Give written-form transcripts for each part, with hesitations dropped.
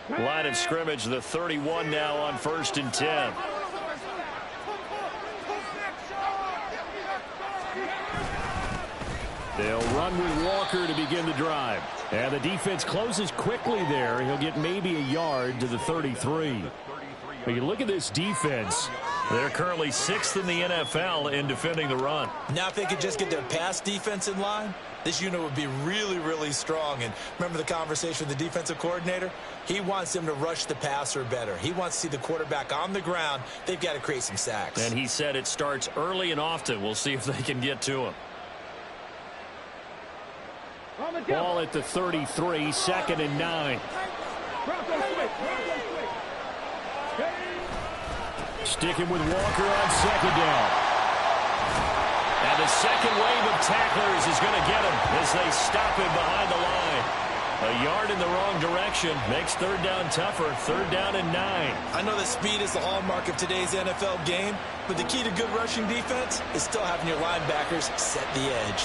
Line of scrimmage, the 31 now on 1st and 10. They'll run with Walker to begin the drive. And the defense closes quickly there. He'll get maybe a yard to the 33. But you look at this defense. They're currently 6th in the NFL in defending the run. Now if they could just get their pass defense in line, this unit would be really, really strong. And remember the conversation with the defensive coordinator? He wants them to rush the passer better. He wants to see the quarterback on the ground. They've got to create some sacks. And he said it starts early and often. We'll see if they can get to him. Ball at the 33, 2nd and 9. Sticking with Walker on 2nd down. And the second wave of tacklers is going to get him as they stop him behind the line. A yard in the wrong direction makes 3rd down tougher. 3rd down and 9. I know that speed is the hallmark of today's NFL game, but the key to good rushing defense is still having your linebackers set the edge.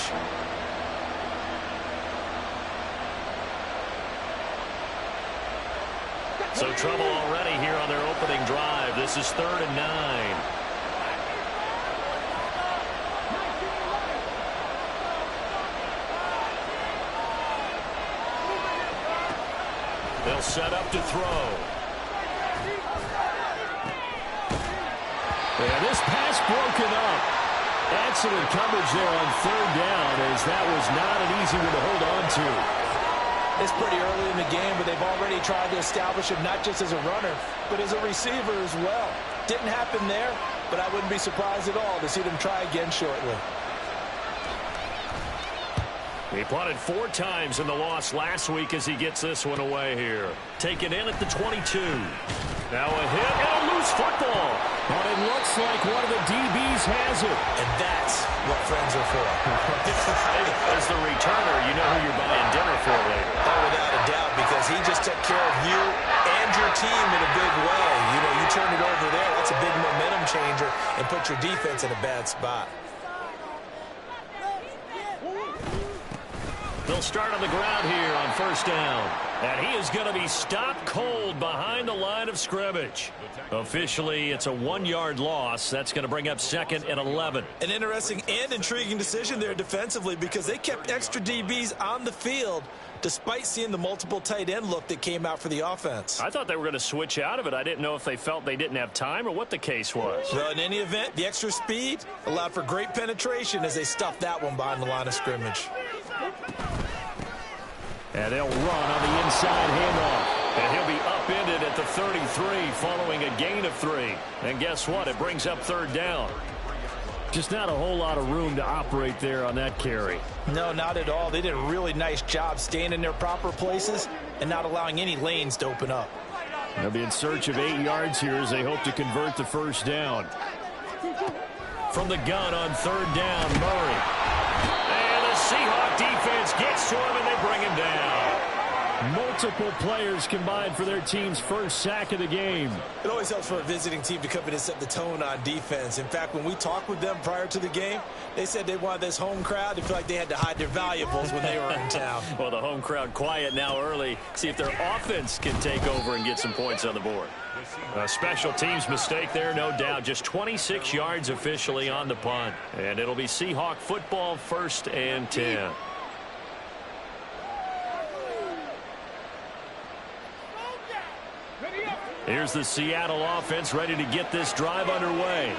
So trouble already here on their opening drive. This is 3rd and 9. They'll set up to throw. And this pass broken up. Excellent coverage there on 3rd down, as that was not an easy one to hold on to. It's pretty early in the game, but they've already tried to establish him not just as a runner, but as a receiver as well. Didn't happen there, but I wouldn't be surprised at all to see them try again shortly. He punted 4 times in the loss last week as he gets this one away here. Taken in at the 22. Now a hit and a loose football. But it looks like one of the DBs has it. And that's what friends are for. As the returner, you know who you're buying dinner for later. Oh, without a doubt, because he just took care of you and your team in a big way. You know, you turn it over there, that's a big momentum changer, and put your defense in a bad spot. They'll start on the ground here on 1st down. And he is going to be stopped cold behind the line of scrimmage. Officially, it's a 1-yard loss. That's going to bring up 2nd and 11. An interesting and intriguing decision there defensively, because they kept extra DBs on the field despite seeing the multiple tight end look that came out for the offense. I thought they were going to switch out of it. I didn't know if they felt they didn't have time or what the case was. Well, in any event, the extra speed allowed for great penetration as they stuffed that one behind the line of scrimmage. And they'll run on the inside handoff. And he'll be upended at the 33 following a gain of 3. And guess what? It brings up 3rd down. Just not a whole lot of room to operate there on that carry. No, not at all. They did a really nice job staying in their proper places and not allowing any lanes to open up. They'll be in search of 8 yards here as they hope to convert the 1st down. From the gun on 3rd down, Murray. And the Seahawk defense gets to him and they bring him down. Multiple players combined for their team's first sack of the game. It always helps for a visiting team to come in and set the tone on defense. In fact, when we talked with them prior to the game, they said they wanted this home crowd to feel like they had to hide their valuables when they were in town. Well, the home crowd quiet now early. See if their offense can take over and get some points on the board. A special teams mistake there, no doubt. Just 26 yards officially on the punt. And it'll be Seahawk football, 1st and 10. Here's the Seattle offense ready to get this drive underway.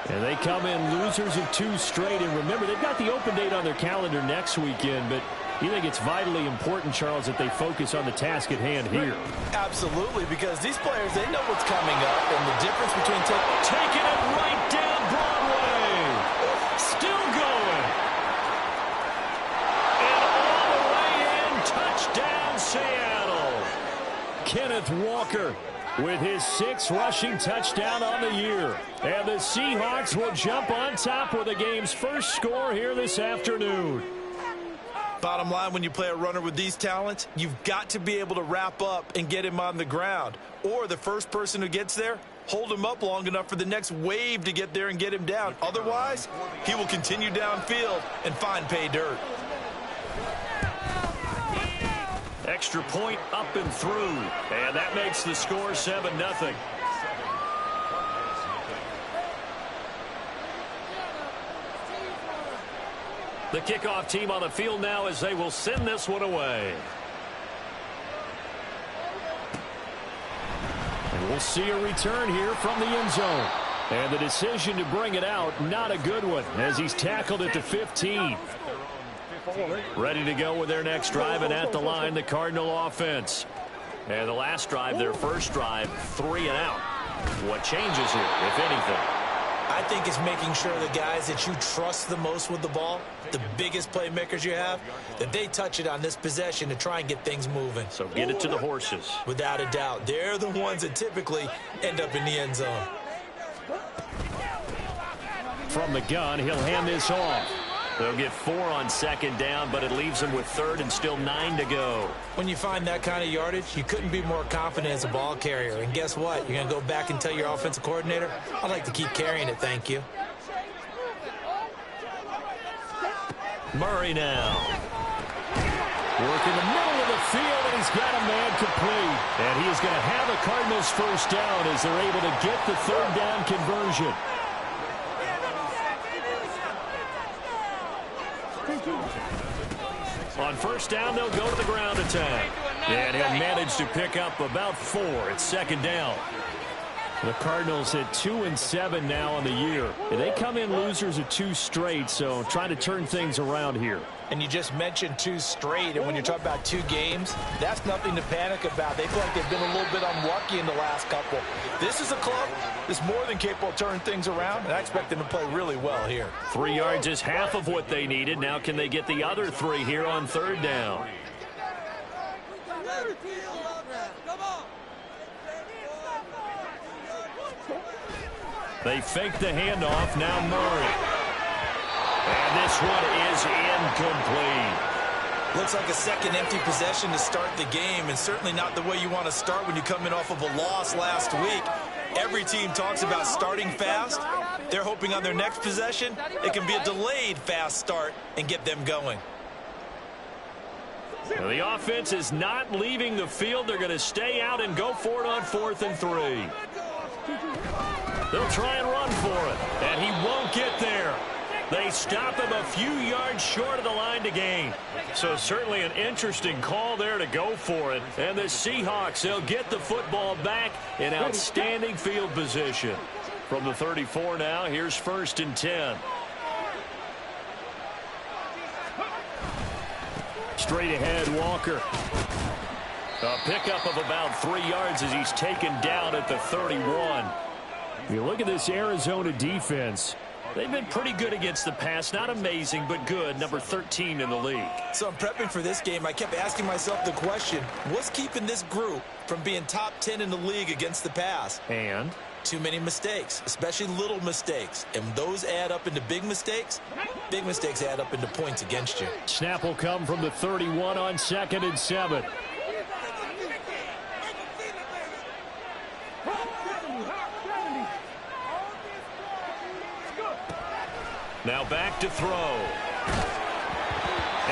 And they come in losers of 2 straight. And remember, they've got the open date on their calendar next weekend. But you think it's vitally important, Charles, that they focus on the task at hand here? Absolutely, because these players, they know what's coming up. And the difference between taking it right down Broadway. Still going. And all the way in. Touchdown, Seattle. Kenneth Walker with his 6th rushing touchdown on the year. And the Seahawks will jump on top with the game's first score here this afternoon. Bottom line, when you play a runner with these talents, you've got to be able to wrap up and get him on the ground. Or the first person who gets there, hold him up long enough for the next wave to get there and get him down. Otherwise, he will continue downfield and find pay dirt. Extra point up and through. And that makes the score 7-0. The kickoff team on the field now as they will send this one away. And we'll see a return here from the end zone. And the decision to bring it out, not a good one, as he's tackled at the 15. Ready to go with their next drive, and at the line, the Cardinal offense. And the last drive, their first drive, 3 and out. What changes here, if anything? I think it's making sure the guys that you trust the most with the ball, the biggest playmakers you have, that they touch it on this possession to try and get things moving. So get it to the horses. Without a doubt. They're the ones that typically end up in the end zone. From the gun, he'll hand this off. They'll get 4 on second down, but it leaves them with third and still 9 to go. When you find that kind of yardage, you couldn't be more confident as a ball carrier. And guess what? You're going to go back and tell your offensive coordinator, I'd like to keep carrying it, thank you. Murray now. Work in the middle of the field, and he's got a man complete. And he is going to have a Cardinals first down as they're able to get the third down conversion. On first down, they'll go to the ground attack. And he'll manage to pick up about 4 at second down. The Cardinals at 2-7 now on the year. And they come in losers of 2 straight, so trying to turn things around here. And you just mentioned 2 straight, and when you're talking about 2 games, that's nothing to panic about. They feel like they've been a little bit unlucky in the last couple. This is a club that's more than capable of turning things around, and I expect them to play really well here. 3 yards is half of what they needed. Now can they get the other 3 here on third down? They fake the handoff. Now Murray. And this one is incomplete. Looks like a second empty possession to start the game, and certainly not the way you want to start when you come in off of a loss last week. Every team talks about starting fast. They're hoping on their next possession it can be a delayed fast start and get them going. Well, the offense is not leaving the field. They're going to stay out and go for it on 4th and 3. They'll try and run for it, and he won't get there. They stop him a few yards short of the line to gain. So certainly an interesting call there to go for it. And the Seahawks, they'll get the football back in outstanding field position. From the 34 now, here's 1st and 10. Straight ahead, Walker. A pickup of about 3 yards as he's taken down at the 31. You look at this Arizona defense. They've been pretty good against the pass. Not amazing, but good. Number 13 in the league. So I'm prepping for this game. I kept asking myself the question, what's keeping this group from being top 10 in the league against the pass? And? Too many mistakes, especially little mistakes. And those add up into big mistakes. Big mistakes add up into points against you. Snap will come from the 31 on 2nd and 7. Now back to throw.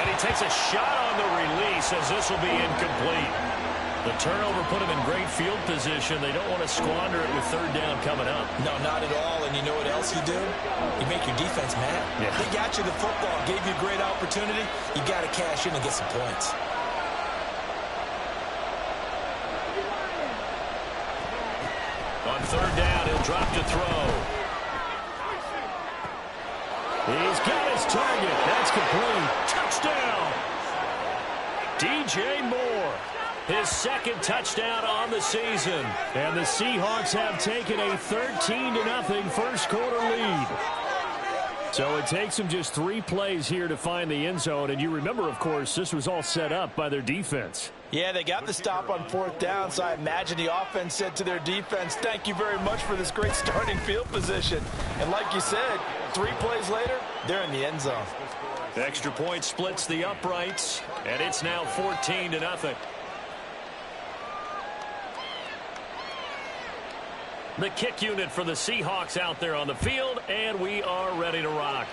And he takes a shot on the release as this will be incomplete. The turnover put him in great field position. They don't want to squander it with third down coming up. No, not at all. And you know what else you do? You make your defense mad. Yeah. They got you the football, gave you a great opportunity. You got to cash in and get some points. On third down, he'll drop to throw. He's got his target. That's complete. Touchdown. DJ Moore. His 2nd touchdown on the season. And the Seahawks have taken a 13-0 first quarter lead. So it takes them just 3 plays here to find the end zone. And you remember, of course, this was all set up by their defense. Yeah, they got the stop on 4th down, so I imagine the offense said to their defense, thank you very much for this great starting field position. And like you said, 3 plays later, they're in the end zone. The extra point splits the uprights, and it's now 14-0. The kick unit for the Seahawks out there on the field, and we are ready to rock.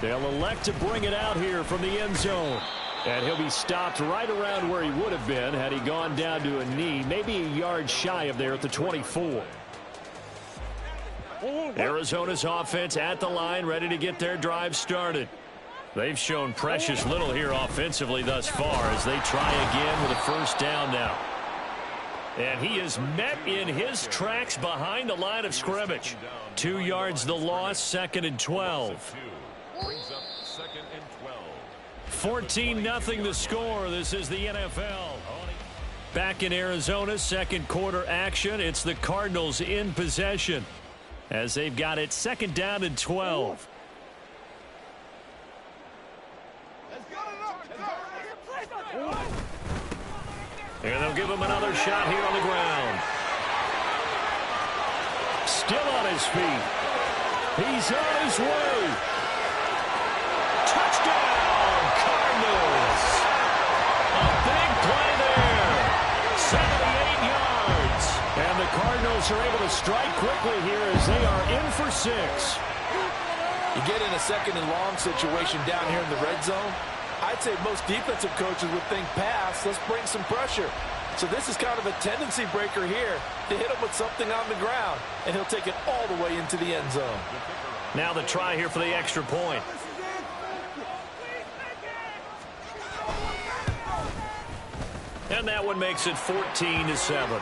They'll elect to bring it out here from the end zone. And he'll be stopped right around where he would have been had he gone down to a knee, maybe a yard shy of there at the 24. Arizona's offense at the line, ready to get their drive started. They've shown precious little here offensively thus far as they try again with a first down now. And he is met in his tracks behind the line of scrimmage. 2 yards the loss, 2nd and 12. 14-0 the score. This is the NFL. Back in Arizona, second quarter action. It's the Cardinals in possession as they've got it 2nd down and 12. And they'll give him another shot here on the ground. Still on his feet. He's on his way. Touchdown, Cardinals. A big play there. 78 yards. And the Cardinals are able to strike quickly here as they are in for 6. You get in a 2nd and long situation down here in the red zone. I'd say most defensive coaches would think pass, let's bring some pressure. So this is kind of a tendency breaker here to hit him with something on the ground, and he'll take it all the way into the end zone. Now the try here for the extra point. And that one makes it 14-7.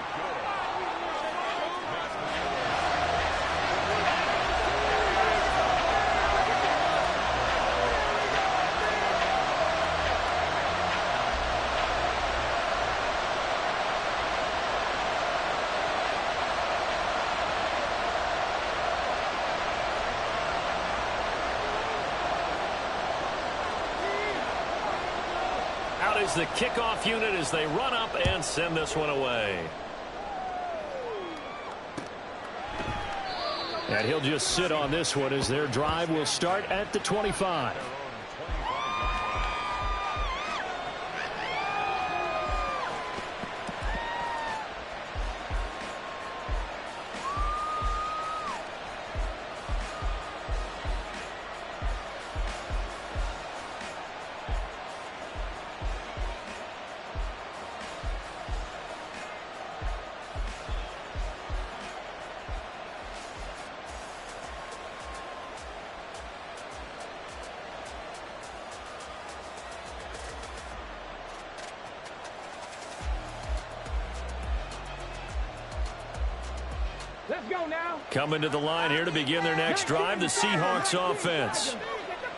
Is the kickoff unit as they run up and send this one away. And he'll just sit on this one as their drive will start at the 25. Let's go now. Coming to the line here to begin their next drive, the Seahawks offense.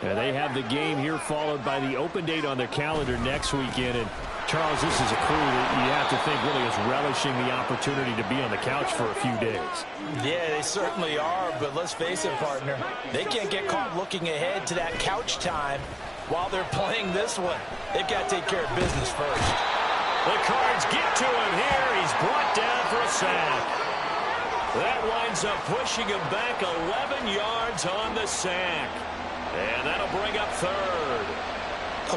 And they have the game here followed by the open date on their calendar next weekend. And Charles, this is a crew that you have to think really is relishing the opportunity to be on the couch for a few days. Yeah, they certainly are, but let's face it, partner. They can't get caught looking ahead to that couch time while they're playing this one. They've got to take care of business first. The Cards get to him here. He's brought down for a sack. That winds up pushing him back 11 yards on the sack. And that'll bring up 3rd.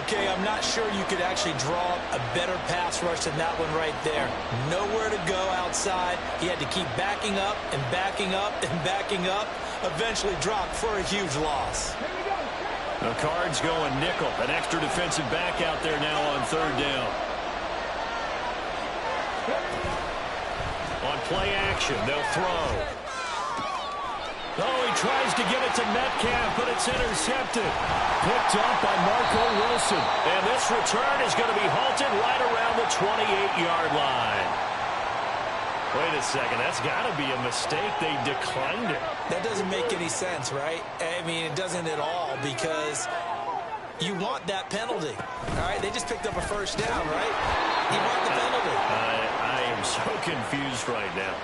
Okay, I'm not sure you could actually draw a better pass rush than that one right there. Nowhere to go outside. He had to keep backing up and backing up and backing up. Eventually dropped for a huge loss. The Cards going nickel. An extra defensive back out there now on 3rd down. On play action, they'll throw. Oh, he tries to get it to Metcalf, but it's intercepted. Picked up by Marco Wilson. And this return is going to be halted right around the 28-yard line. Wait a second, that's got to be a mistake. They declined it. That doesn't make any sense, right? I mean, it doesn't at all because you want that penalty. All right, they just picked up a first down, right? You want the penalty. I am so confused right now.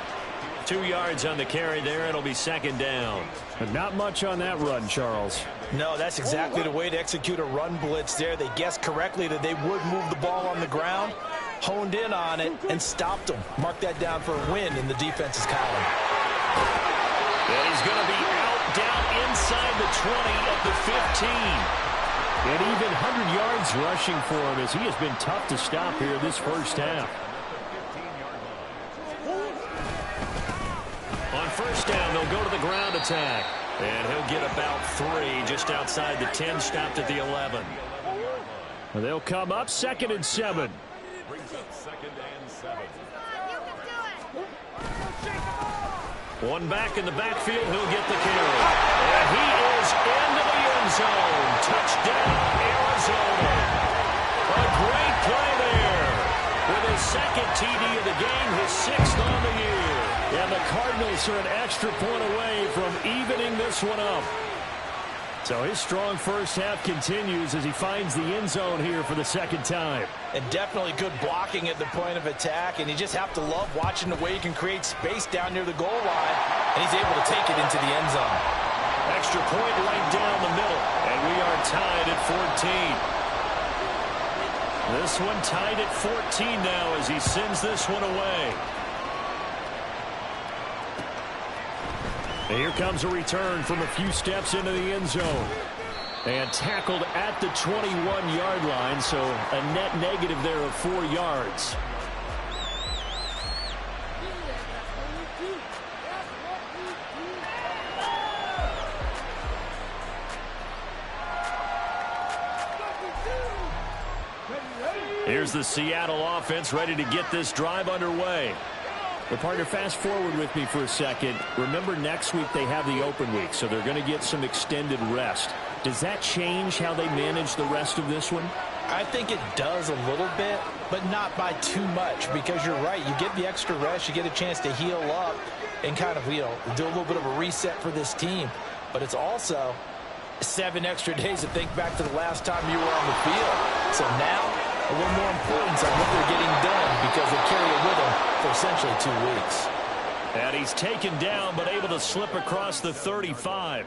2 yards on the carry there. It'll be 2nd down. But not much on that run, Charles. No, that's exactly the way to execute a run blitz there. They guessed correctly that they would move the ball on the ground, honed in on it, and stopped them. Mark that down for a win in the defense's column. And he's going to be out down inside the 20 at the 15. And even 100 yards rushing for him as he has been tough to stop here this first half. On first down, they'll go to the ground attack. And he'll get about 3 just outside the 10, stopped at the 11. They'll come up 2nd and 7. Brings up 2nd and 7. One back in the backfield, he'll get the carry. And he is into the end zone. Touchdown, Arizona. A great play there. With his 2nd TD of the game, his 6th on the year. And the Cardinals are an extra point away from evening this one up. So his strong first half continues as he finds the end zone here for the 2nd time. And definitely good blocking at the point of attack. And you just have to love watching the way he can create space down near the goal line. And he's able to take it into the end zone. Extra point right down the middle. And we are tied at 14. This one tied at 14 now as he sends this one away. And here comes a return from a few steps into the end zone. And tackled at the 21-yard line, so a net negative there of 4 yards. Here's the Seattle offense ready to get this drive underway. Well, partner, fast forward with me for a second. Remember, next week they have the open week, so they're going to get some extended rest. Does that change how they manage the rest of this one? I think it does a little bit, but not by too much, because you're right. You get the extra rest, you get a chance to heal up and kind of, do a little bit of a reset for this team. But it's also 7 extra days to think back to the last time you were on the field. So now, a little more importance on what they're getting done because they carry it with them for essentially 2 weeks. And he's taken down but able to slip across the 35.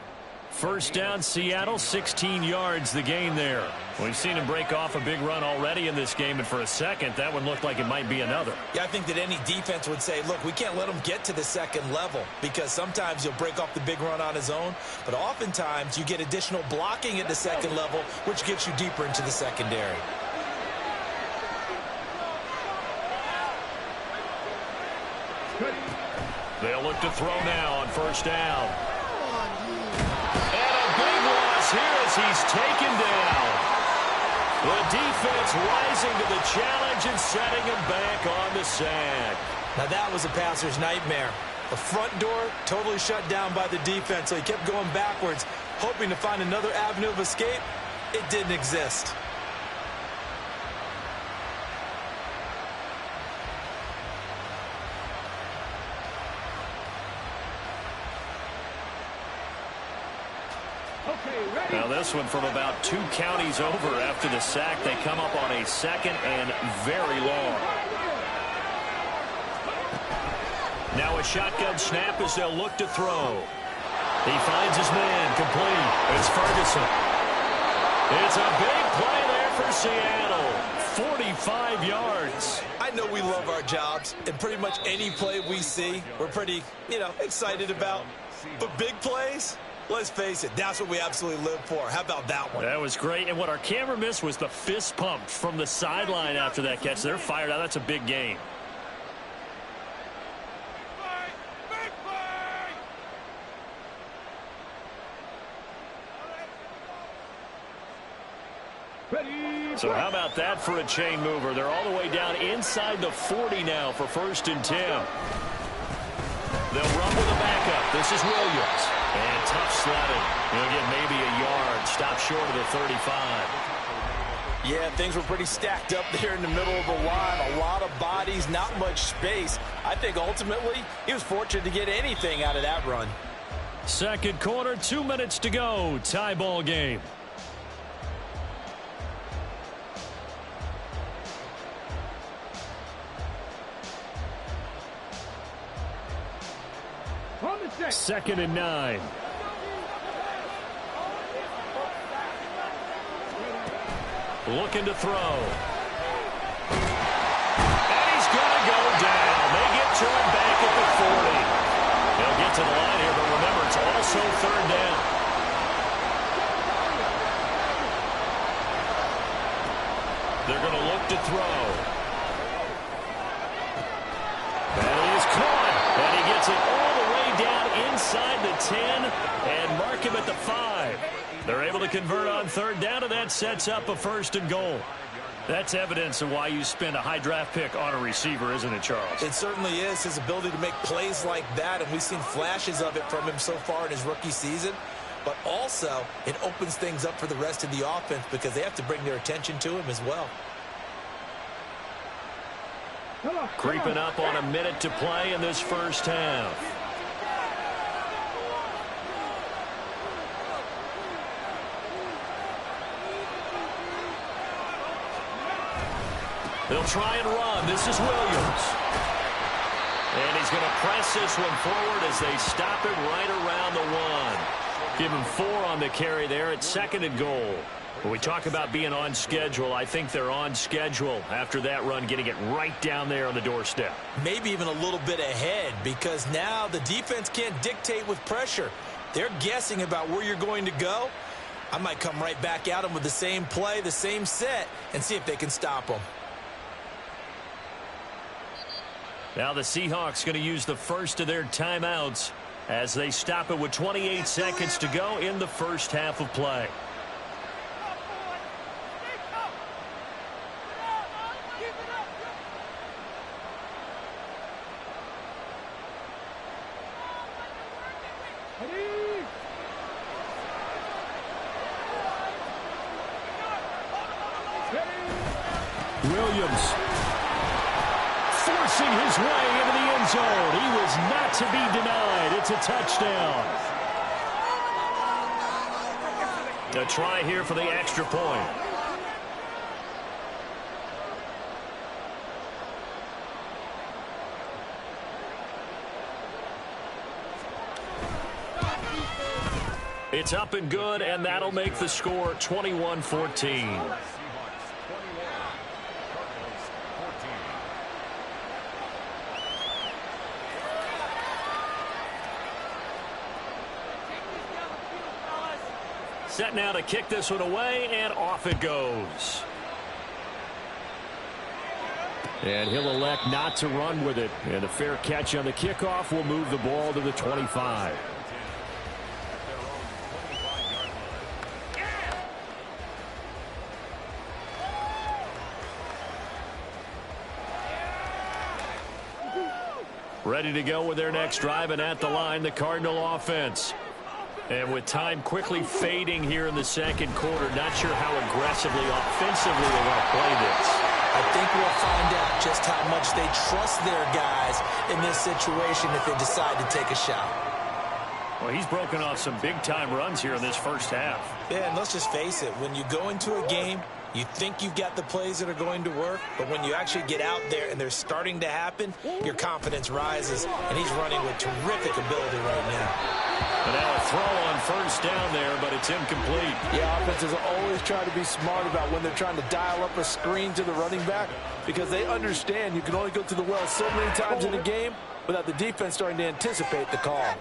First down, Seattle, 16 yards the gain there. We've seen him break off a big run already in this game, and for a second, that one looked like it might be another. Yeah, I think that any defense would say, look, we can't let him get to the 2nd level because sometimes he'll break off the big run on his own, but oftentimes you get additional blocking at the 2nd level, which gets you deeper into the secondary. They'll look to throw now on first down. And a big loss here as he's taken down. The defense rising to the challenge and setting him back on the sack. Now that was a passer's nightmare. The front door totally shut down by the defense, so he kept going backwards, hoping to find another avenue of escape. It didn't exist. Now this one from about 2 counties over after the sack. They come up on a 2nd and very long. Now a shotgun snap as they'll look to throw. He finds his man complete. It's Ferguson. It's a big play there for Seattle. 45 yards. I know we love our jobs, and pretty much any play we see, we're pretty, excited about. But big plays, let's face it, that's what we absolutely live for. How about that one? That was great. And what our camera missed was the fist pump from the sideline after that catch. They're fired out. That's a big gain. So how about that for a chain mover? They're all the way down inside the 40 now for 1st and 10. They'll run with a backup. This is Williams. And tough sledding. He'll get maybe a yard. Stop short of the 35. Yeah, things were pretty stacked up there in the middle of the line. A lot of bodies, not much space. I think ultimately he was fortunate to get anything out of that run. 2nd quarter, 2 minutes to go. Tie ball game. Second and 9. Looking to throw. And he's going to go down. They get to him back at the 40. They'll get to the line here, but remember, it's also 3rd down. They're going to look to throw. And he is caught. And he gets it all the way down inside the 10 and mark him at the 5. They're able to convert on third down, and that sets up a 1st and goal. That's evidence of why you spend a high draft pick on a receiver, isn't it, Charles? It certainly is. His ability to make plays like that, and we've seen flashes of it from him so far in his rookie season. But also, it opens things up for the rest of the offense because they have to bring their attention to him as well. Creeping up on a minute to play in this first half. They'll try and run. This is Williams. And he's going to press this one forward as they stop it right around the 1. Give him 4 on the carry there at 2nd and goal. When we talk about being on schedule, I think they're on schedule after that run, getting it right down there on the doorstep. Maybe even a little bit ahead because now the defense can't dictate with pressure. They're guessing about where you're going to go. I might come right back at them with the same play, the same set, and see if they can stop them. Now the Seahawks going to use the first of their timeouts as they stop it with 28 seconds to go in the first half of play. Williams forcing his way into the end zone. He was not to be denied. It's a touchdown. A try here for the extra point. It's up and good, and that'll make the score 21-14. Set now to kick this one away, and off it goes. And he'll elect not to run with it. And a fair catch on the kickoff will move the ball to the 25. Ready to go with their next drive, and at the line, the Cardinal offense. And with time quickly fading here in the second quarter, not sure how aggressively, offensively they want to play this. I think we'll find out just how much they trust their guys in this situation if they decide to take a shot. Well, he's broken off some big-time runs here in this first half. Yeah, and let's just face it. When you go into a game, you think you've got the plays that are going to work, but when you actually get out there and they're starting to happen, your confidence rises, and he's running with terrific ability right now. And now a throw on first down there, but it's incomplete. Yeah, offenses always try to be smart about when they're trying to dial up a screen to the running back because they understand you can only go to the well so many times in a game without the defense starting to anticipate the call.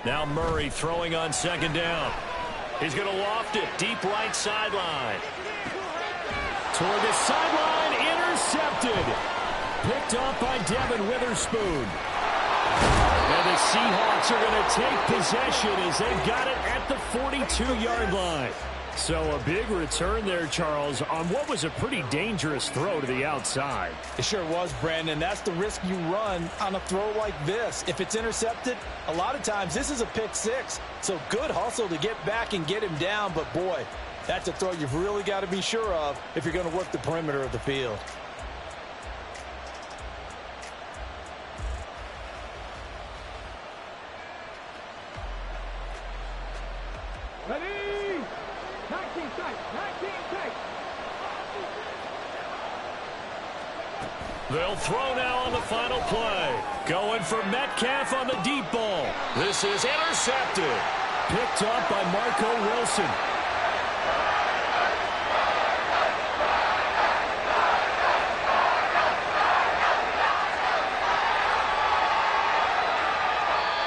Now Murray throwing on second down. He's going to loft it deep right sideline. Toward the sideline, intercepted. Picked off by Devin Witherspoon. And the Seahawks are going to take possession as they've got it at the 42-yard line. So a big return there, Charles, on what was a pretty dangerous throw to the outside. It sure was, Brandon. That's the risk you run on a throw like this. If it's intercepted, a lot of times this is a pick six. So good hustle to get back and get him down. But, boy, that's a throw you've really got to be sure of if you're going to work the perimeter of the field. Ready? 19 tight. 19 tight. They'll throw now on the final play. Going for Metcalf on the deep ball. This is intercepted. Picked up by Marco Wilson.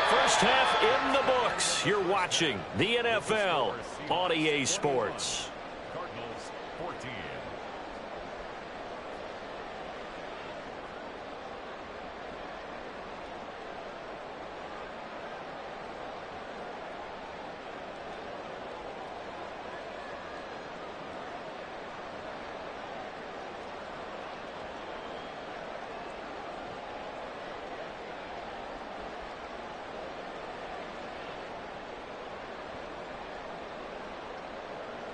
First half in the books. You're watching the NFL on EA Sports. Cardinals 14.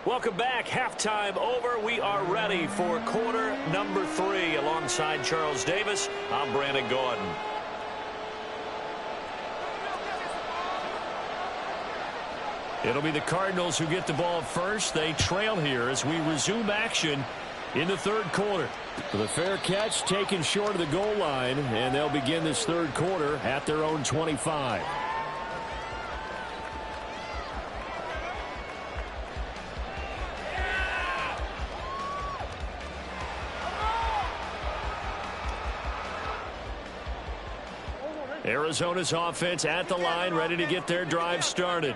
Welcome back. Halftime over. We are ready for quarter number 3. Alongside Charles Davis, I'm Brandon Gordon. It'll be the Cardinals who get the ball first. They trail here as we resume action in the third quarter. With a fair catch taken short of the goal line, and they'll begin this third quarter at their own 25. Arizona's offense at the line, ready to get their drive started.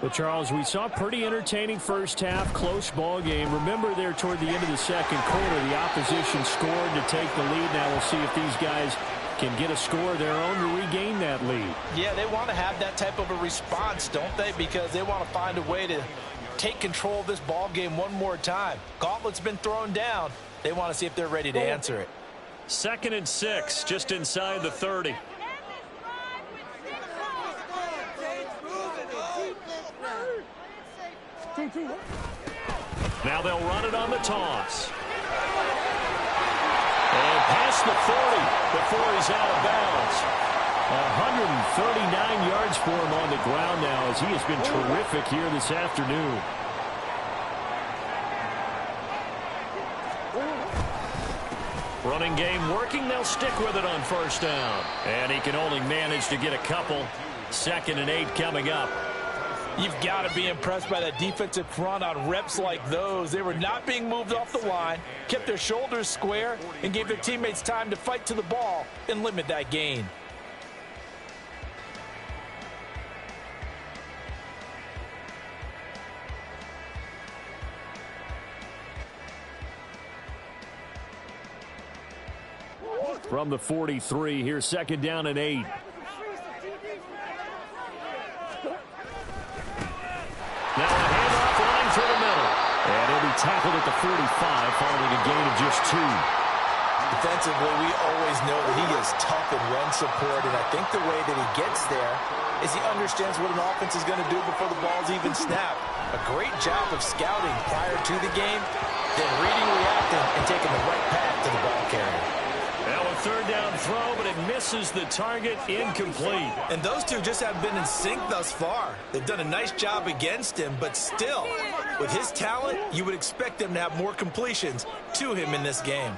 Well, Charles, we saw a pretty entertaining first half, close ball game. Remember there toward the end of the second quarter, the opposition scored to take the lead. Now we'll see if these guys can get a score of their own to regain that lead. Yeah, they want to have that type of a response, don't they? Because they want to find a way to take control of this ball game one more time. Gauntlet's been thrown down. They want to see if they're ready to answer it. 2nd and 6, just inside the 30. Now they'll run it on the toss. And past the 40 before he's out of bounds. 139 yards for him on the ground now as he has been terrific here this afternoon. Running game working. They'll stick with it on first down. And he can only manage to get a couple. 2nd and 8 coming up. You've got to be impressed by that defensive front on reps like those. They were not being moved off the line, kept their shoulders square, and gave their teammates time to fight to the ball and limit that gain. From the 43, here's 2nd down and 8. Now a handoff running through the middle. And he'll be tackled at the 45 following a gain of just 2. Defensively, we always know that he is tough in run support, and I think the way that he gets there is he understands what an offense is going to do before the ball's even snapped. A great job of scouting prior to the game, then reading, reacting, and taking the right path to the ball carrier. Now a 3rd down throw, but it misses the target, incomplete. And those two just have been in sync thus far. They've done a nice job against him, but still, with his talent, you would expect them to have more completions to him in this game.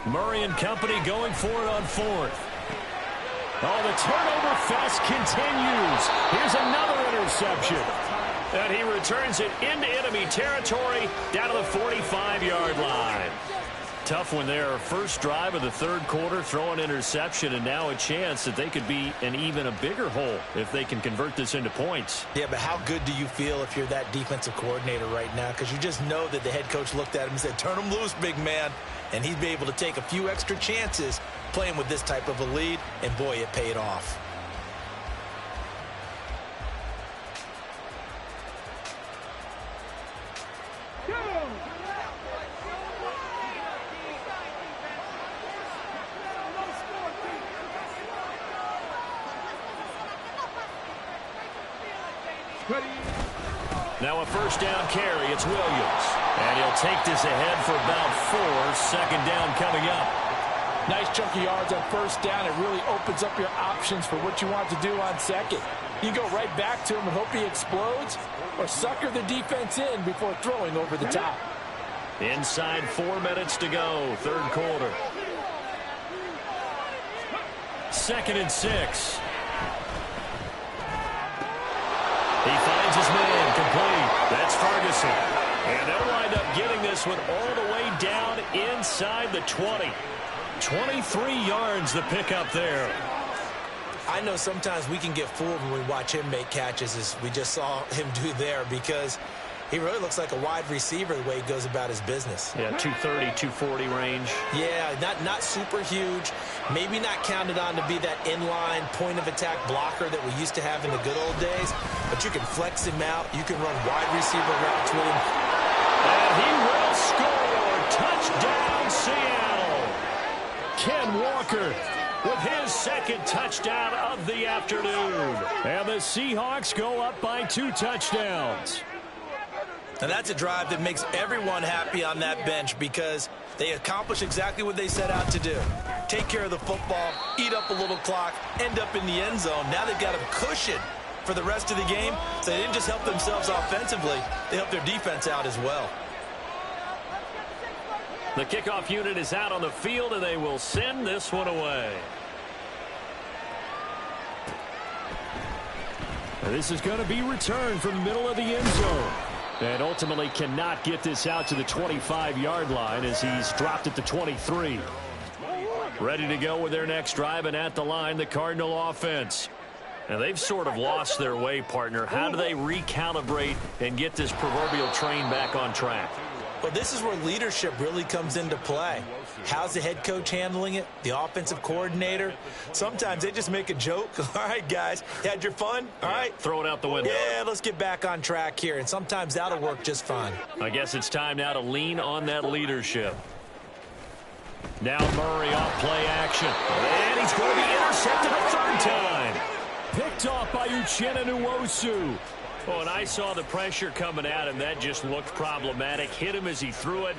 Murray and company going for it on 4th. Oh, the turnover fest continues. Here's another interception. And he returns it into enemy territory down to the 45-yard line. Tough one there. First drive of the third quarter, throw an interception, and now a chance that they could be in even a bigger hole if they can convert this into points. Yeah, but how good do you feel if you're that defensive coordinator right now? Because you just know that the head coach looked at him and said, turn him loose, big man. And he'd be able to take a few extra chances playing with this type of a lead, and boy, it paid off. Now a first down carry. It's Williams. And he'll take this ahead for about 4. 2nd down coming up. Nice chunk of yards on first down. It really opens up your options for what you want to do on second. You go right back to him and hope he explodes, or sucker the defense in before throwing over the top. Inside 4 minutes to go. Third quarter. 2nd and 6. He finds his man complete. That's Ferguson. And they'll wind up getting this one all the way down inside the 20. 23 yards the pickup there. I know sometimes we can get fooled when we watch him make catches, as we just saw him do there, because He really looks like a wide receiver the way he goes about his business. Yeah, 230, 240 range. Yeah, not super huge. Maybe not counted on to be that inline point-of-attack blocker that we used to have in the good old days. But you can flex him out. You can run wide receiver routes with him. And he will score. Touchdown, Seattle. Ken Walker with his second touchdown of the afternoon. And the Seahawks go up by 2 touchdowns. And that's a drive that makes everyone happy on that bench because they accomplish exactly what they set out to do. Take care of the football, eat up a little clock, end up in the end zone. Now they've got a cushion for the rest of the game. So they didn't just help themselves offensively, they helped their defense out as well. The kickoff unit is out on the field, and they will send this one away. This is going to be returned from the middle of the end zone. And ultimately cannot get this out to the 25-yard line as he's dropped at the 23. Ready to go with their next drive, and at the line, the Cardinal offense. And they've sort of lost their way, partner. How do they recalibrate and get this proverbial train back on track? Well, this is where leadership really comes into play. How's the head coach handling it? The offensive coordinator? Sometimes they just make a joke. All right, guys, you had your fun? All right. Throw it out the window. Yeah, let's get back on track here. And sometimes that'll work just fine. I guess it's time now to lean on that leadership. Now Murray off play action. And he's going to be intercepted a third time. Picked off by Uchenna Nwosu. Oh, and I saw the pressure coming at him. That just looked problematic. Hit him as he threw it,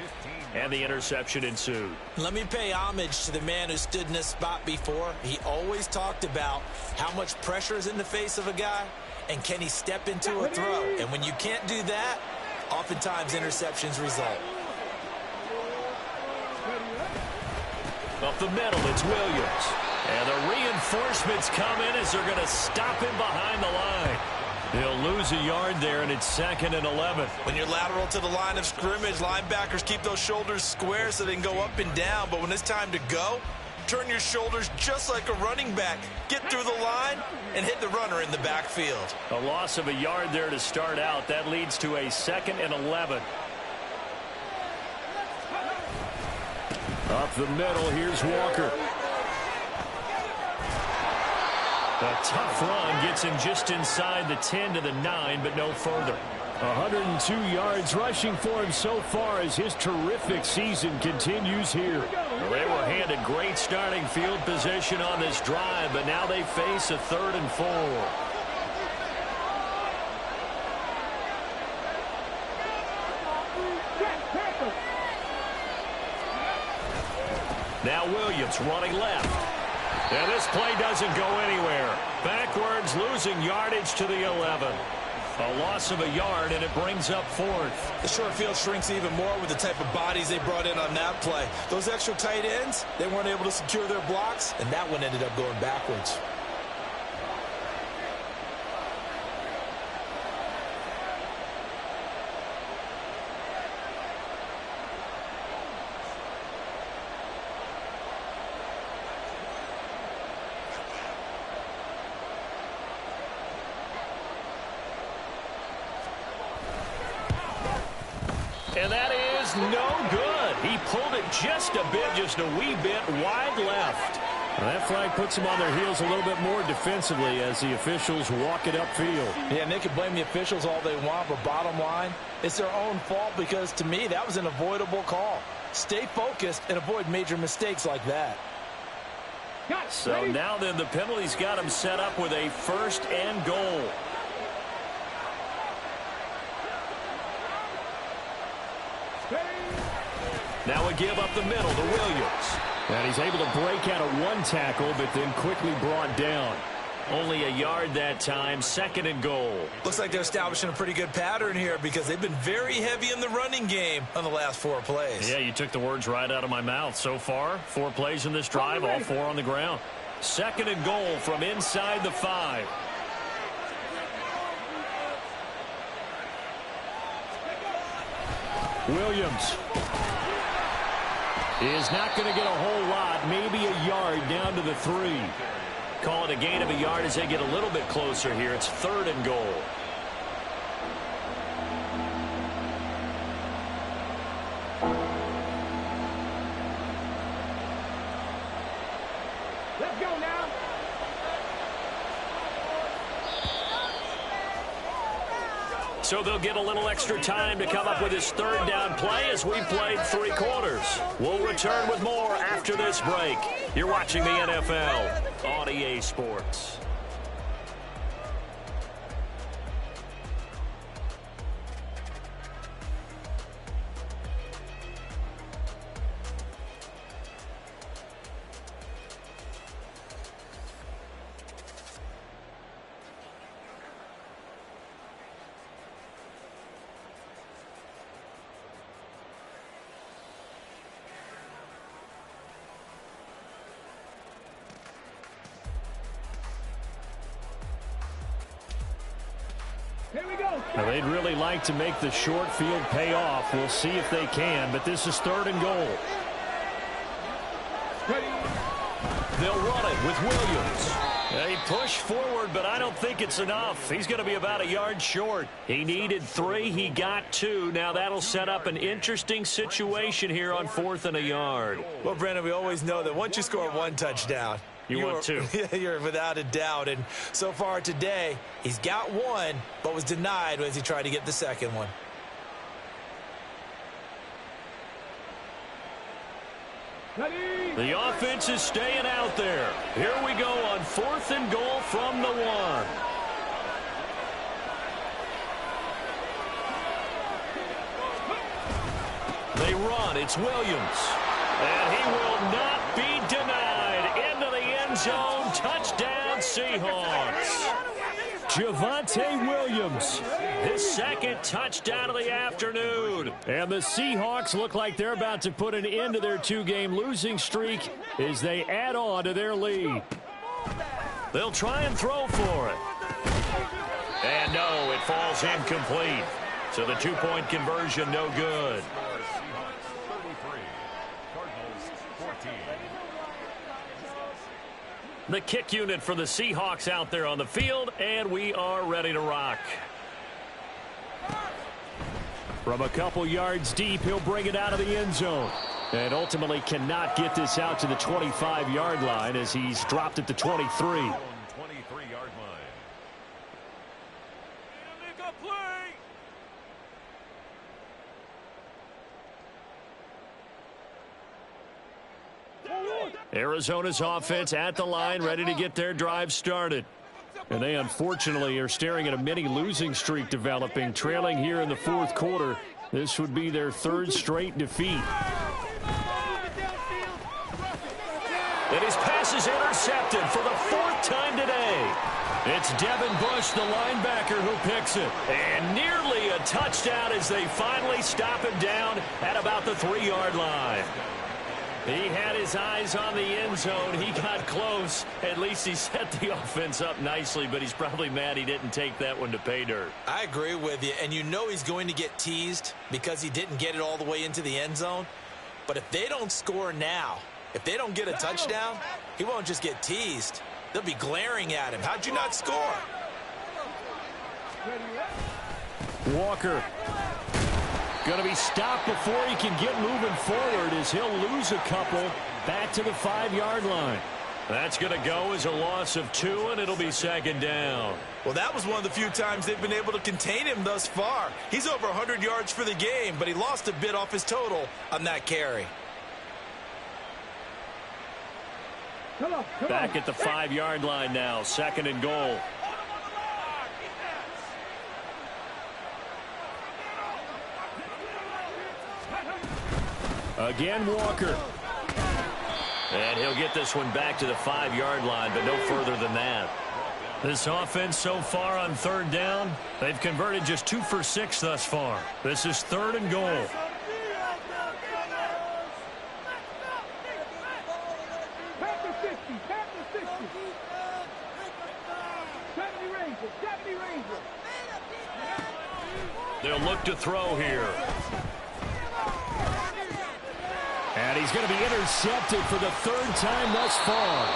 and the interception ensued. Let me pay homage to the man who stood in this spot before. He always talked about how much pressure is in the face of a guy, and can he step into a throw. And when you can't do that, oftentimes interceptions result. Up the middle, it's Williams. And the reinforcements come in as they're going to stop him behind the line. He'll lose a yard there, and it's 2nd and 11. When you're lateral to the line of scrimmage, linebackers keep those shoulders square so they can go up and down. But when it's time to go, turn your shoulders just like a running back. Get through the line and hit the runner in the backfield. A loss of a yard there to start out. That leads to a 2nd and 11. Up the middle, here's Walker. A tough run gets him just inside the 10 to the 9, but no further. 102 yards rushing for him so far as his terrific season continues here. Well, they were handed great starting field position on this drive, but now they face a 3rd and 4. Now Williams running left. And this play doesn't go anywhere. Backwards, losing yardage to the 11. A loss of a yard, and it brings up 4th. The short field shrinks even more with the type of bodies they brought in on that play. Those extra tight ends, they weren't able to secure their blocks, And that one ended up going backwards. And that is no good. He pulled it just a wee bit wide left. Well, that flag puts them on their heels a little bit more defensively as the officials walk it upfield. Yeah, and they can blame the officials all they want, but bottom line, it's their own fault because, to me, that was an avoidable call. Stay focused and avoid major mistakes like that. So now then, the penalty's got him set up with a 1st and goal. Now a give up the middle to Williams. And he's able to break out of one tackle, but then quickly brought down. Only a yard that time, 2nd and goal. looks like they're establishing a pretty good pattern here because they've been very heavy in the running game on the last 4 plays. Yeah, you took the words right out of my mouth. So far, 4 plays in this drive, all 4 on the ground. 2nd and goal from inside the 5. Williams is not going to get a whole lot, maybe a yard down to the 3. Call it a gain of a yard as they get a little bit closer here. It's 3rd and goal. So they'll get a little extra time to come up with his third down play as we played 3 quarters. We'll return with more after this break. You're watching the NFL on EA Sports. Here we go. Now, they'd really like to make the short field pay off. We'll see if they can, but this is 3rd and goal. Ready. They'll run it with Williams. They push forward, but I don't think it's enough. He's going to be about a yard short. He needed 3. He got 2. Now that'll set up an interesting situation here on 4th and a yard. Well, Brandon, we always know that once you score 1 touchdown, You want 2. You're without a doubt. And so far today, he's got 1, but was denied as he tried to get the second one. Ready. The offense is staying out there. Here we go on 4th and goal from the 1. They run. It's Williams. And he will not be denied. Into the end zone. Touchdown, Seahawks. Javonte Williams, his 2nd touchdown of the afternoon. And the Seahawks look like they're about to put an end to their 2-game losing streak as they add on to their lead. They'll try and throw for it. And no, it falls incomplete. So the 2-point conversion no good. Seahawks 33, Cardinals 14. The kick unit for the Seahawks out there on the field, and we are ready to rock. From a couple yards deep, he'll bring it out of the end zone. And ultimately cannot get this out to the 25-yard line as he's dropped at the 23. 23-yard line. Arizona's offense at the line, ready to get their drive started. And they unfortunately are staring at a mini losing streak developing, trailing here in the 4th quarter. This would be their 3rd straight defeat. And his pass is intercepted for the 4th time today. It's Devin Bush, the linebacker, who picks it. And nearly a touchdown as they finally stop him down at about the 3-yard line. He had his eyes on the end zone. He got close. At least he set the offense up nicely, but he's probably mad he didn't take that one to pay dirt. I agree with you, and you know he's going to get teased because he didn't get it all the way into the end zone. But if they don't score now, if they don't get a touchdown, he won't just get teased. They'll be glaring at him. How'd you not score? Walker going to be stopped before he can get moving forward as he'll lose a couple back to the 5-yard line. That's going to go as a loss of 2, and it'll be 2nd down. Well, that was one of the few times they've been able to contain him thus far. He's over 100 yards for the game, but he lost a bit off his total on that carry. Come on. Back at the 5-yard line now, 2nd and goal. Again, Walker. And he'll get this one back to the 5-yard line, but no further than that. This offense so far on 3rd down, they've converted just 2 for 6 thus far. This is 3rd and goal. Tap the 50. Tap the 60. 70 Rangers. 70 Rangers. They'll look to throw here. And he's going to be intercepted for the 3rd time thus far.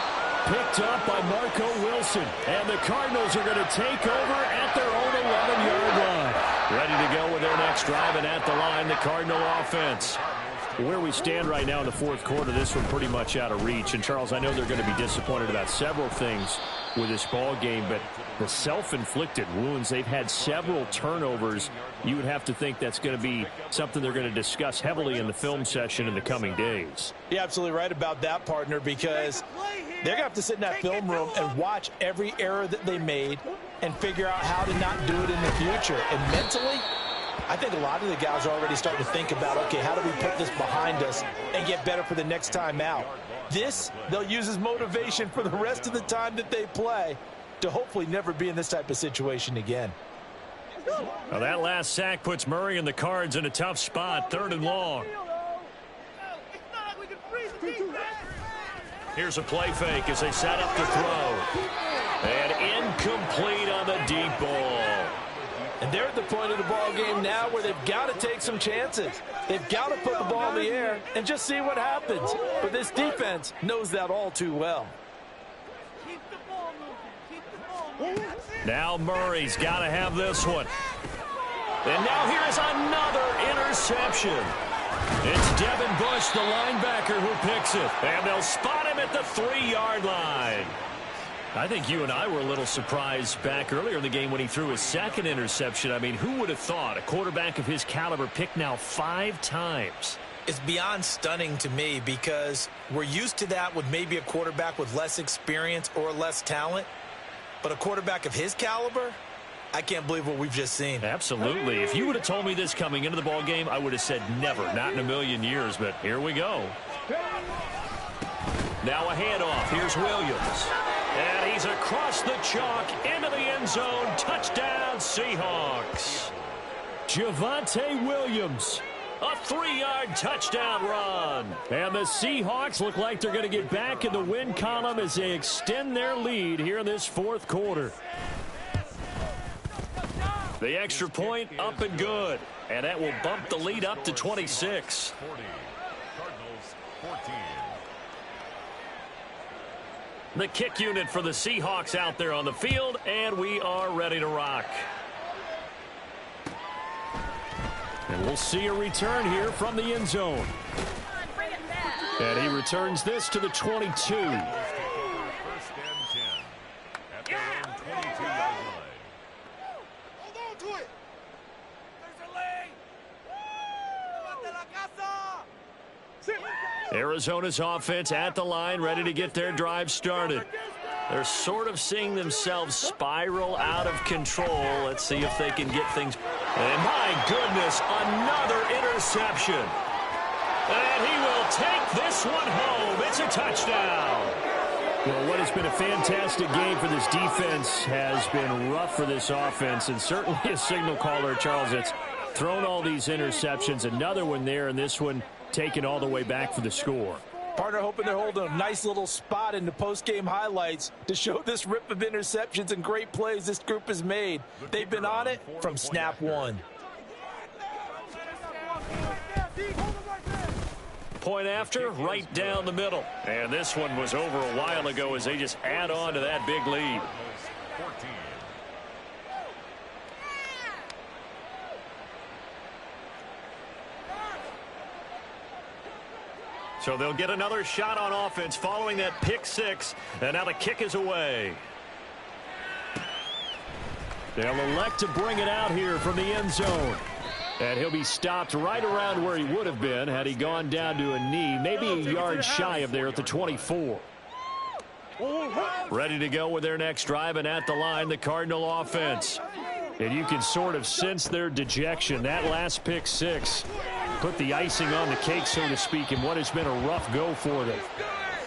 Picked up by Marco Wilson. And the Cardinals are going to take over at their own 11-yard line. Ready to go with their next drive, and at the line, the Cardinal offense. Cardinals Where we stand right now in the fourth quarter, this one pretty much out of reach. And, Charles, I know they're going to be disappointed about several things with this ball game, but the self-inflicted wounds, they've had several turnovers. You would have to think that's going to be something they're going to discuss heavily in the film session in the coming days. You're absolutely right about that, partner, because they're going to have to sit in that film room and watch every error that they made and figure out how to not do it in the future. And mentally, I think a lot of the guys are already starting to think about, okay, how do we put this behind us and get better for the next time out? This, they'll use as motivation for the rest of the time that they play to hopefully never be in this type of situation again. Well, that last sack puts Murray and the Cards in a tough spot, 3rd and long. Here's a play fake as they set up to throw. And incomplete on the deep ball. And they're at the point of the ball game now where they've got to take some chances. They've got to put the ball in the air and just see what happens. But this defense knows that all too well. Now Murray's got to have this one. And now here's another interception. It's Devin Bush, the linebacker, who picks it. And they'll spot him at the 3-yard line. I think you and I were a little surprised back earlier in the game when he threw his second interception. I mean, who would have thought a quarterback of his caliber picked now 5 times? It's beyond stunning to me because we're used to that with maybe a quarterback with less experience or less talent. But a quarterback of his caliber, I can't believe what we've just seen. Absolutely. If you would have told me this coming into the ball game, I would have said never, not in a million years. But here we go. Now a handoff. Here's Williams. And he's across the chalk into the end zone. Touchdown, Seahawks. Javonte Williams. A 3-yard touchdown run. And the Seahawks look like they're going to get back in the win column as they extend their lead here in this fourth quarter. The extra point up and good. And that will bump the lead up to 26. 40. Cardinals 14. The kick unit for the Seahawks out there on the field, and we are ready to rock. And we'll see a return here from the end zone. And he returns this to the 22. First and 10 at their own 22-yard line. Hold on to it. There's a lane. Levante la casa. Arizona's offense at the line, ready to get their drive started. They're sort of seeing themselves spiral out of control. Let's see if they can get things. And my goodness, another interception. And he will take this one home. It's a touchdown. Well, what has been a fantastic game for this defense has been rough for this offense, and certainly a signal caller, Charles, that's thrown all these interceptions. Another one there, and this one taken all the way back for the score. Partner hoping they're holding a nice little spot in the post-game highlights to show this rip of interceptions and great plays this group has made. They've been on it from snap one. Point after, right down the middle. And this one was over a while ago as they just add on to that big lead. 14. So they'll get another shot on offense following that pick six. And now the kick is away. They'll elect to bring it out here from the end zone. And he'll be stopped right around where he would have been had he gone down to a knee, maybe a yard shy of there at the 24. Ready to go with their next drive, and at the line, the Cardinal offense. And you can sort of sense their dejection. That last pick six put the icing on the cake, so to speak, in what has been a rough go for them.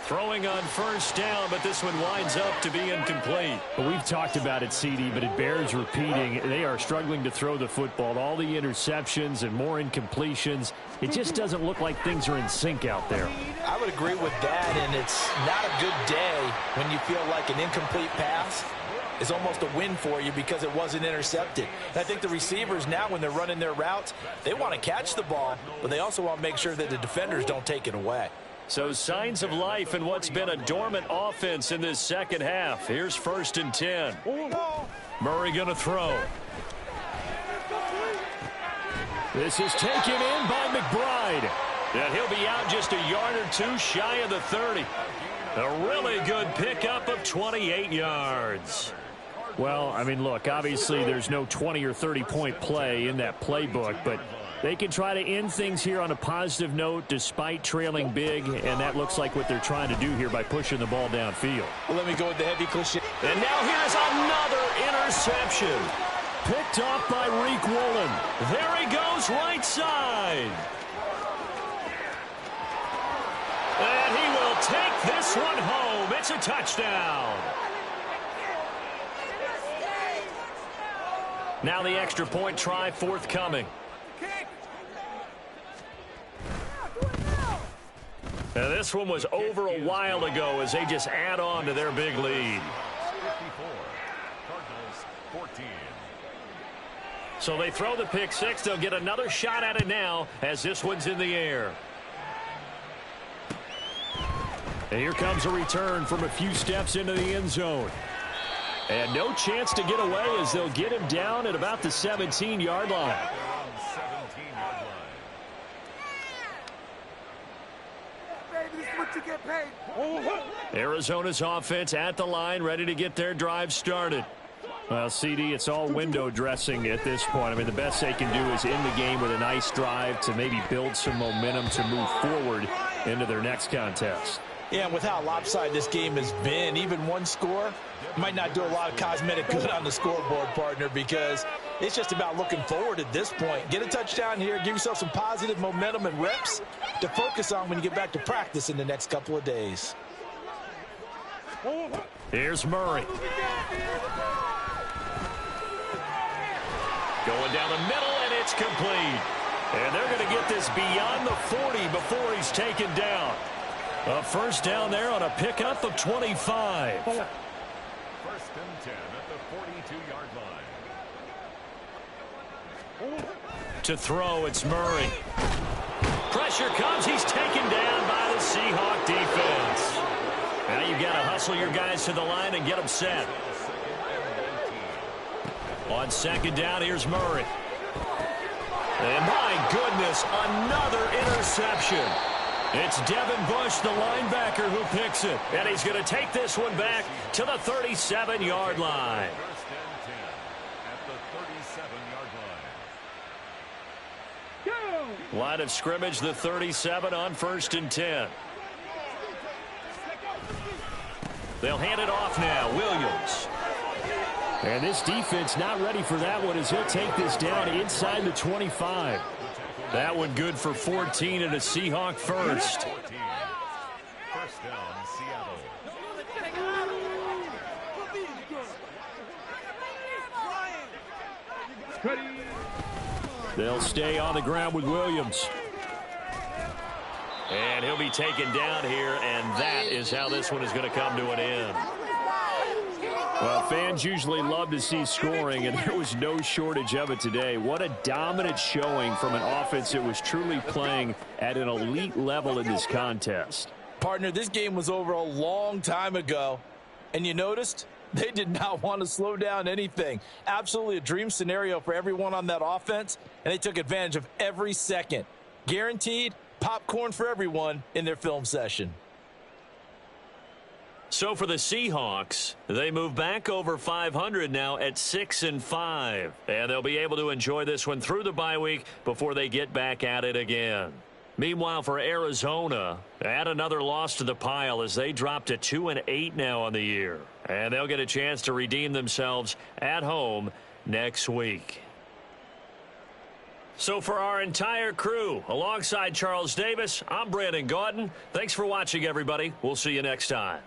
Throwing on first down, but this one winds up to be incomplete. Well, we've talked about it, CD, but it bears repeating. They are struggling to throw the football. All the interceptions and more incompletions. It just doesn't look like things are in sync out there. I would agree with that, and it's not a good day when you feel like an incomplete pass is almost a win for you because it wasn't intercepted. And I think the receivers now, when they're running their routes, they want to catch the ball, but they also want to make sure that the defenders don't take it away. So signs of life in what's been a dormant offense in this second half. Here's 1st and 10. Murray going to throw. This is taken in by McBride. And he'll be out just a yard or two shy of the 30. A really good pickup of 28 yards. Well, I mean, look, obviously there's no 20 or 30-point play in that playbook, but they can try to end things here on a positive note despite trailing big, and that looks like what they're trying to do here by pushing the ball downfield. Well, let me go with the heavy cliche. And now here's another interception. Picked off by Reek Woolen. There he goes, right side. And he will take this one home. It's a touchdown. Now the extra point try forthcoming. Now this one was over a while ago as they just add on to their big lead. 54. Cardinals 14. So they throw the pick six. They'll get another shot at it now as this one's in the air. And here comes a return from a few steps into the end zone. And no chance to get away as they'll get him down at about the 17-yard line. 17-yard line. Baby, this is what you get paid. Arizona's offense at the line, ready to get their drive started. Well, CD, it's all window dressing at this point. I mean, the best they can do is end the game with a nice drive to maybe build some momentum to move forward into their next contest. Yeah, and with how lopsided this game has been, even one score might not do a lot of cosmetic good on the scoreboard, partner, because it's just about looking forward at this point. Get a touchdown here, give yourself some positive momentum and reps to focus on when you get back to practice in the next couple of days. Here's Murray. Going down the middle, and it's complete. And they're going to get this beyond the 40 before he's taken down. A first down there on a pickup of 25. First and 10 at the 42-yard line. To throw, it's Murray. Pressure comes. He's taken down by the Seahawk defense. Now you've got to hustle your guys to the line and get them set. On second down, here's Murray. And my goodness, another interception. It's Devin Bush, the linebacker, who picks it. And he's going to take this one back to the 37-yard line. First and 10 at the 37-yard line. Line of scrimmage, the 37 on first and 10. They'll hand it off now. Williams. And this defense not ready for that one as he'll take this down inside the 25. That one good for 14 and a Seahawk first. 14. First down, Seattle. They'll stay on the ground with Williams. And he'll be taken down here, and that is how this one is going to come to an end. Well, fans usually love to see scoring, and there was no shortage of it today. What a dominant showing from an offense that was truly playing at an elite level in this contest. Partner, this game was over a long time ago, and you noticed they did not want to slow down anything. Absolutely a dream scenario for everyone on that offense, and they took advantage of every second. Guaranteed popcorn for everyone in their film session. So for the Seahawks, they move back over 500 now at 6-5. And they'll be able to enjoy this one through the bye week before they get back at it again. Meanwhile, for Arizona, add another loss to the pile as they drop to 2-8 now on the year. And they'll get a chance to redeem themselves at home next week. So for our entire crew, alongside Charles Davis, I'm Brandon Gaudin. Thanks for watching, everybody. We'll see you next time.